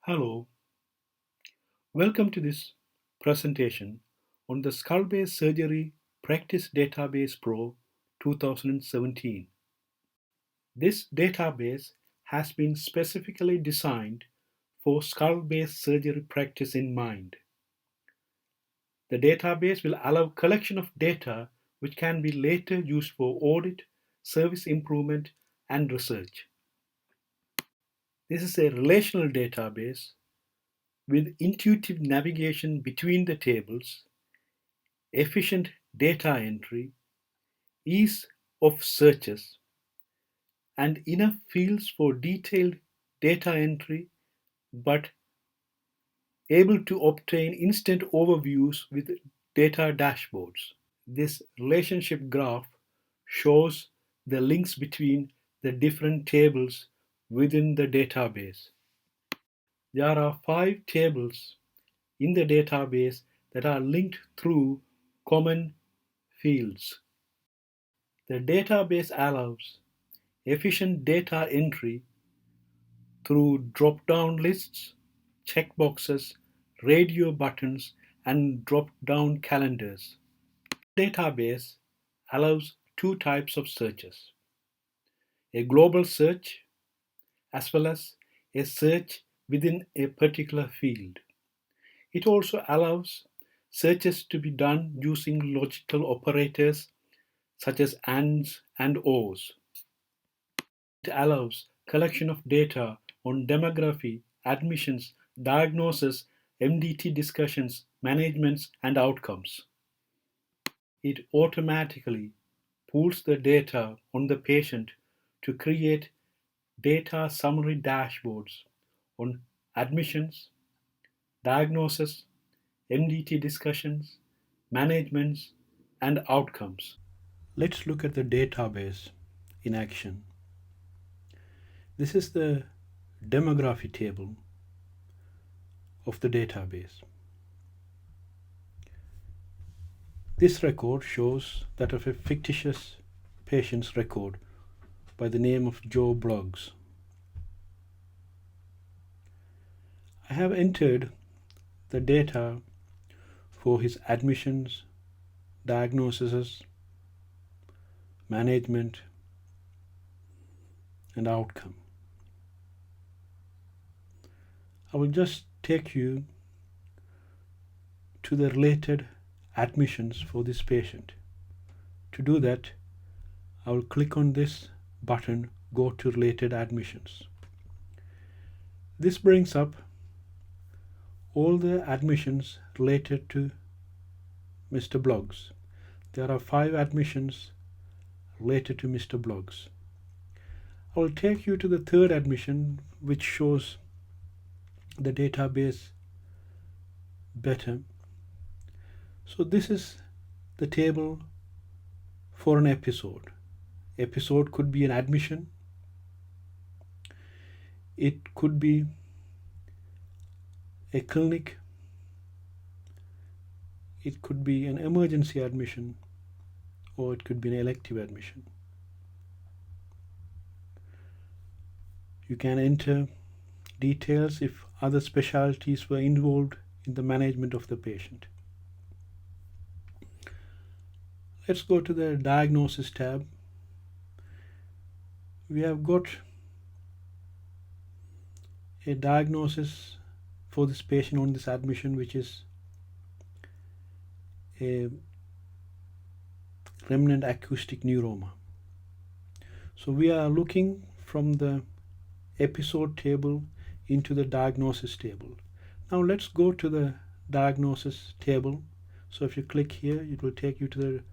Hello, welcome to this presentation on the Skull-Based Surgery Practice Database Pro 2017. This database has been specifically designed for skull-based surgery practice in mind. The database will allow collection of data which can be later used for audit, service improvement, and research. This is a relational database with intuitive navigation between the tables, efficient data entry, ease of searches, and enough fields for detailed data entry, but able to obtain instant overviews with data dashboards. This relationship graph shows the links between the different tables within the database. There are 5 tables in the database that are linked through common fields. The database allows efficient data entry through drop-down lists, checkboxes, radio buttons, and drop-down calendars. Database allows 2 types of searches: a global search as well as a search within a particular field. It also allows searches to be done using logical operators such as ands and ors. It allows collection of data on demography, admissions, diagnosis, MDT discussions, managements, and outcomes. It automatically pulls the data on the patient to create data summary dashboards on admissions, diagnosis, MDT discussions, managements, and outcomes. Let's look at the database in action. This is the demography table of the database. This record shows that of a fictitious patient's record by the name of Joe Bloggs. I have entered the data for his admissions, diagnoses, management, and outcome. I will just take you to the related admissions for this patient. To do that, I will click on this button, Go to Related Admissions. This brings up all the admissions related to Mr. Bloggs. There are 5 admissions related to Mr. Bloggs. I will take you to the 3rd admission, which shows the database better. So this is the table for an episode. Episode could be an admission. It could be a clinic. It could be an emergency admission, or it could be an elective admission. You can enter details if other specialties were involved in the management of the patient. Let's go to the Diagnosis tab. We have got a diagnosis for this patient on this admission, which is a remnant acoustic neuroma. So we are looking from the episode table into the diagnosis table. Now let's go to the diagnosis table. So if you click here, it will take you to the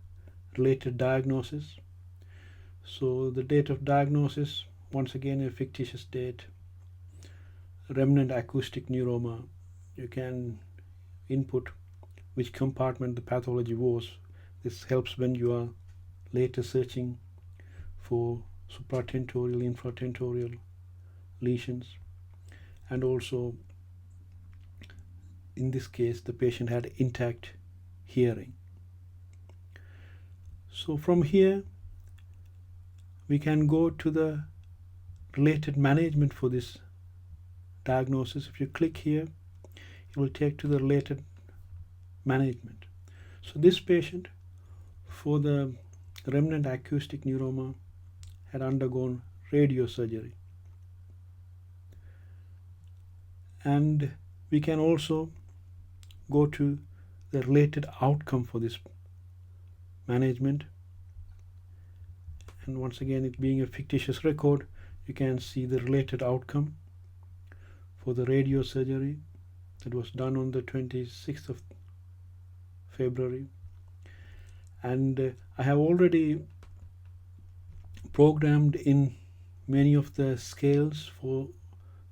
related diagnosis. So the date of diagnosis, once again a fictitious date, remnant acoustic neuroma. You can input which compartment the pathology was. This helps when you are later searching for supratentorial, infratentorial lesions. And also, in this case, the patient had intact hearing. So from here, we can go to the related management for this diagnosis. If you click here, it will take to the related management. So this patient for the remnant acoustic neuroma had undergone radiosurgery. And we can also go to the related outcome for this management. And once again, it being a fictitious record, you can see the related outcome for the radiosurgery that was done on the 26th of February. And I have already programmed in many of the scales for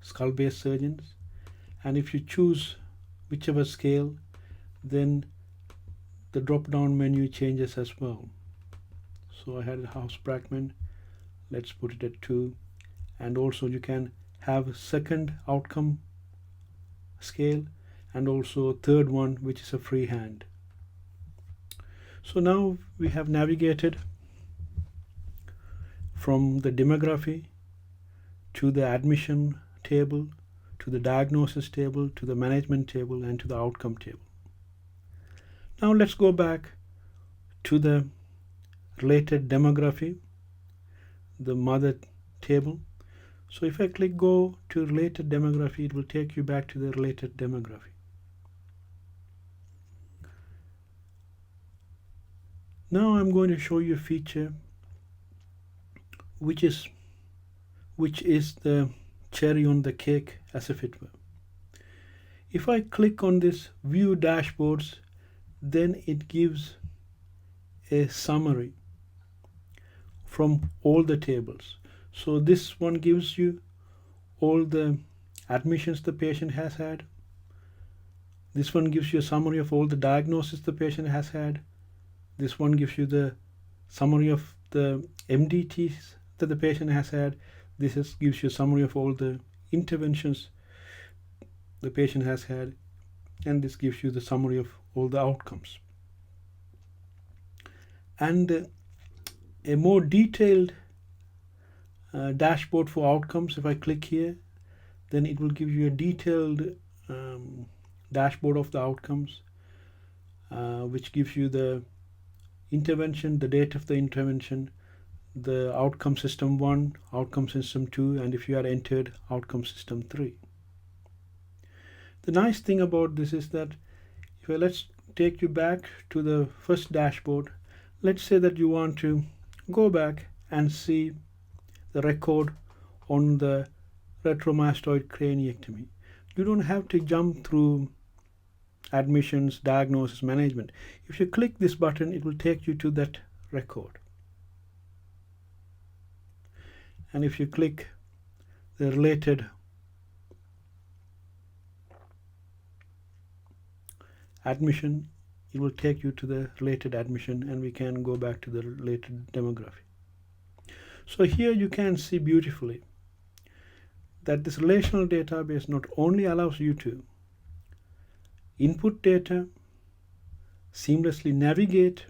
skull-based surgeons, and if you choose whichever scale, then the drop-down menu changes as well. So I had House Brackman, let's put it at 2, and also you can have a second outcome scale and also a third one, which is a freehand. So now we have navigated from the demography to the admission table, to the diagnosis table, to the management table, and to the outcome table. Now let's go back to the related demography, the mother table. So if I click go to related demography, it will take you back to the related demography. Now I'm going to show you a feature which is the cherry on the cake, as if it were. If I click on this view dashboards, then it gives a summary from all the tables. So this one gives you all the admissions the patient has had. This one gives you a summary of all the diagnoses the patient has had. This one gives you the summary of the MDTs that the patient has had. This gives you a summary of all the interventions the patient has had. And this gives you the summary of all the outcomes. And a more detailed dashboard for outcomes, if I click here, then it will give you a detailed dashboard of the outcomes, which gives you the intervention, the date of the intervention, the outcome system 1, outcome system 2, and if you had entered outcome system 3. The nice thing about this is that let's take you back to the first dashboard. Let's say that you want to go back and see the record on the retromastoid craniectomy. You don't have to jump through admissions, diagnosis, management. If you click this button, it will take you to that record. And if you click the related admission, it will take you to the related admission, and we can go back to the related demography. So here you can see beautifully that this relational database not only allows you to input data, seamlessly navigate,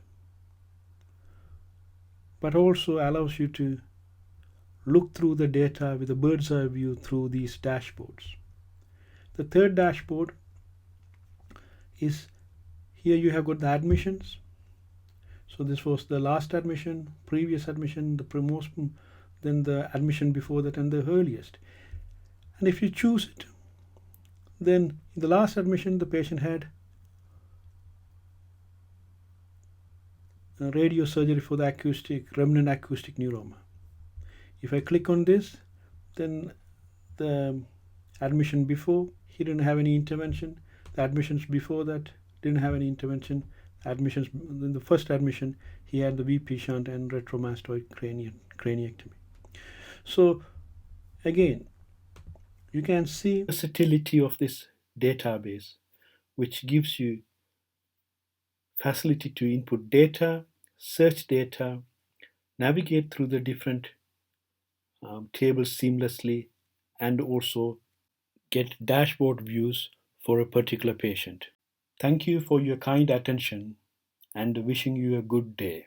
but also allows you to look through the data with a bird's eye view through these dashboards. The third dashboard is here you have got the admissions. So this was the last admission, previous admission, the promost, then the admission before that, and the earliest. And if you choose it, then in the last admission the patient had radiosurgery for the remnant acoustic neuroma. If I click on this, then the admission before, he didn't have any intervention. The admissions before that didn't have any intervention. Admissions in the first admission, he had the VP shunt and retromastoid craniectomy. So again, you can see the versatility of this database, which gives you facility to input data, search data, navigate through the different tables seamlessly, and also get dashboard views for a particular patient. Thank you for your kind attention and wishing you a good day.